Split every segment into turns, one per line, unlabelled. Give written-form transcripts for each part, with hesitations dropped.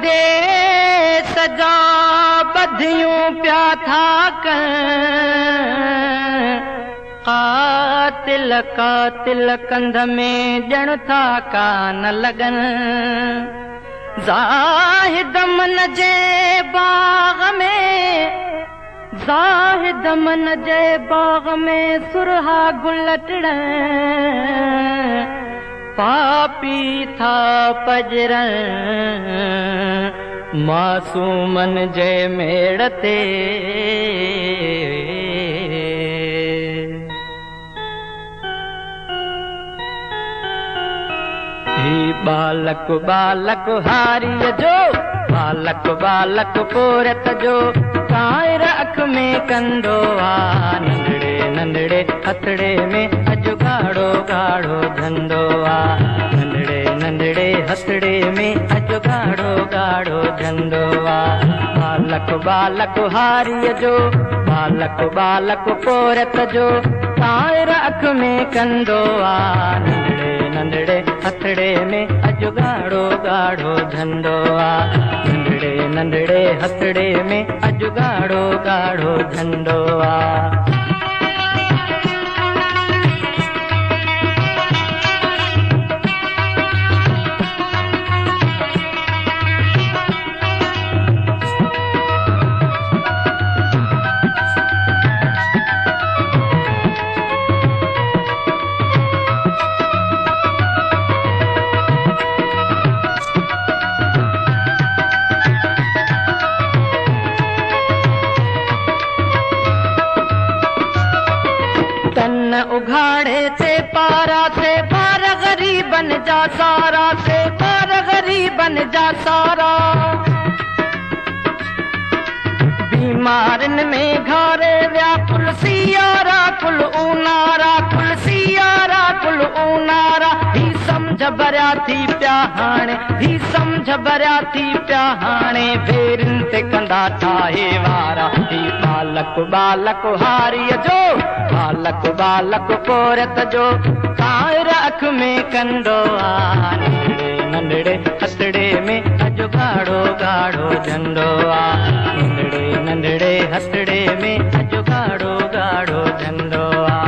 दे सजा बधियूं प्या था कातिल कातिल कंध में ॼण था कान लगन ज़ाहिद मन जे बाग में ज़ाहिद मन जे बाग में सुरहा गुल टिड़ पापी था पजर मासूमन जे मेड़ ते बालक बालक हारिय जो बालक बालक पोरत जो कायर अख में कंदो आ नंढड़े नंढड़े हथड़े में अजु गाढ़ो गाढ़ो धंधो आ नंढड़े नंढड़े हथड़े में अजु गाढ़ो गाढ़ो धंधो आ बालक बालक हारिय जो बालक बालक पोरत जो कायर अख में कंदो आ नंढड़े हथड़े में अजु गाढ़ो गाढ़ो धंधो आ नंढड़े नंढड़े हथड़े में अजु गाढ़ो गाढ़ो धंधो आ उघाड़े से पारा से पार गरीबन जा सारा से पार गरीबन जा सारा बीमारन में घारे व्याकुल सियारा कुल ऊनारा कुल सियारा कुल ऊनारा ही समझ भरिया थी प्या हाणे ही समझ भरिया थी प्या हाणे फेरन ते कंदा ठाहे वारा ही बालक बालक हारिय जो बालक बालक पोरत जो कायर अख में कंदो आ नंढड़े नंढड़े हथड़े में अजु गाढ़ो गाढ़ो धंधो आ नंढड़े नंढड़े हथड़े में अजु गाढ़ो गाढ़ो धंधो आ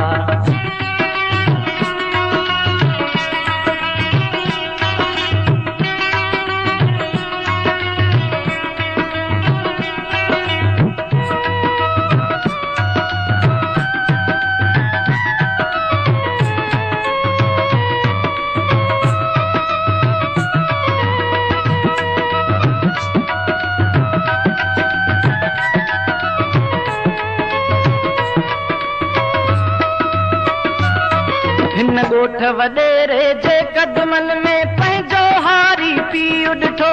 गोठ वडेरे जे कदमन में पंहिंजो हारी पीउ ॾिठो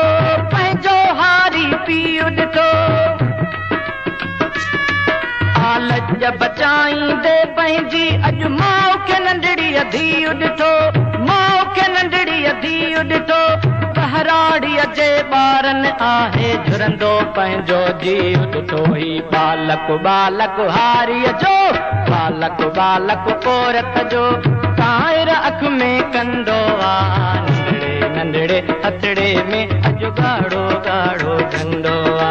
पंहिंजो हारी पीउ ॾिठो आलज बचाईंदे पंहिंजी अॼु माउ खे नंढड़ी धीउ ॾिठो माउ खे नंढड़ी धीउ ॾिठो पहराड़ीअ जे ॿारनि आहे झुरंदो पंहिंजो जीव ॾिठो ही बालक बालक हारीअ जो बालक बालक पोरत जो कायर अख में कंदो आ नंढड़े नंढड़े हथड़े में अजु गाढ़ो गाढ़ो धंधो आ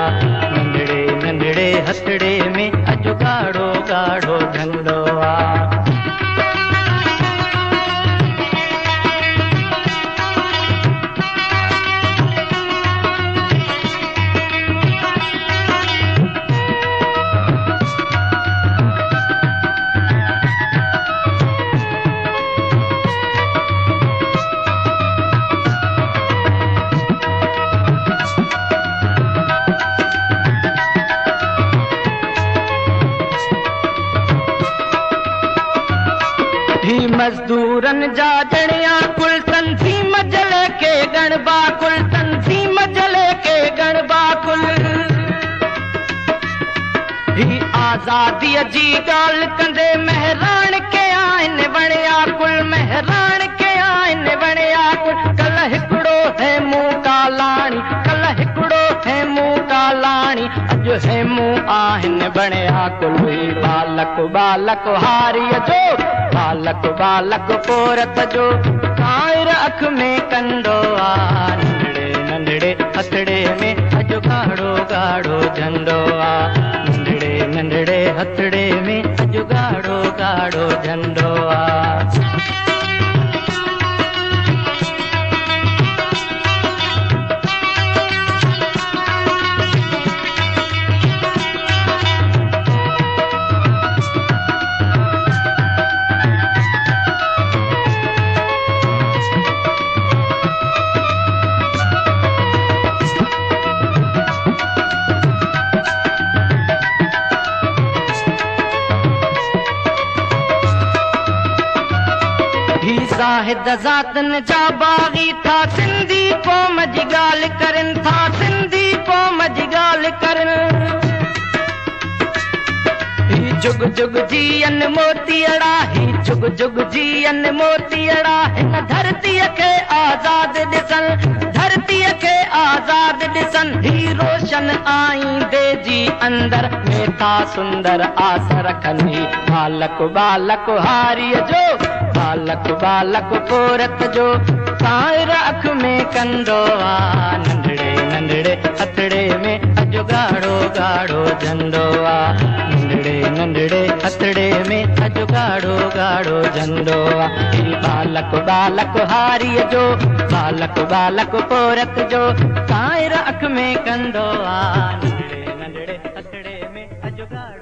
नंढड़े नंढड़े हथड़े में अजु गाढ़ो गाढ़ो धंधो आ मजदूरन जा जणिया कुल तंजीम जले के गणबा कुल तंजीम जले के गणबा कुल ही आजादी जी गाल कंदे मेहरान के आइन वणिया कुल मेहरान के आइन वणिया कुल कल हिकड़ो है मुंह कालाणी कल हिकड़ो है मुंह कालाणी अज है मुंह आहिन बणिया कुल ही बालक बालक हारिय जो बालक बालक पोरत जो कायर अख में कंदो आ नंढड़े नंढड़े हथड़े गाढ़ो झंडो आ नंढड़े नंढड़े हथड़े में अॼु गाढ़ो गाढ़ो झंडो आ ज़ाहिद ज़ातन जा बागी था सिंधी क़ौम जी ॻाल्हि करनि था सिंधी क़ौम जी ॻाल्हि करनि ही जुग जुग जीअन मोतीअड़ा ही जुग जुग जीअन मोतीअड़ा हिन धरतीअ खे आज़ाद ॾिसनि धरतीअ खे आज़ाद ॾिसनि ही रोशन आईंदे जी अंदर में था सुंदर आस रखनि बालक बालक हारीअ जो बालक बालक पोरत जो कायर अख में कंदो आ नंढड़े नंढड़े हथड़े में अॼु गाढ़ो गाढ़ो झंडो आ नंढड़े नंढड़े हथड़े में अॼु गाढ़ो गाढ़ो झंडो आ बालक बालक हारीअ जो बालक बालक पोरत जो कायर अख में कंदो आ नंढड़े नंढड़े हथड़े में अॼु गाढ़ो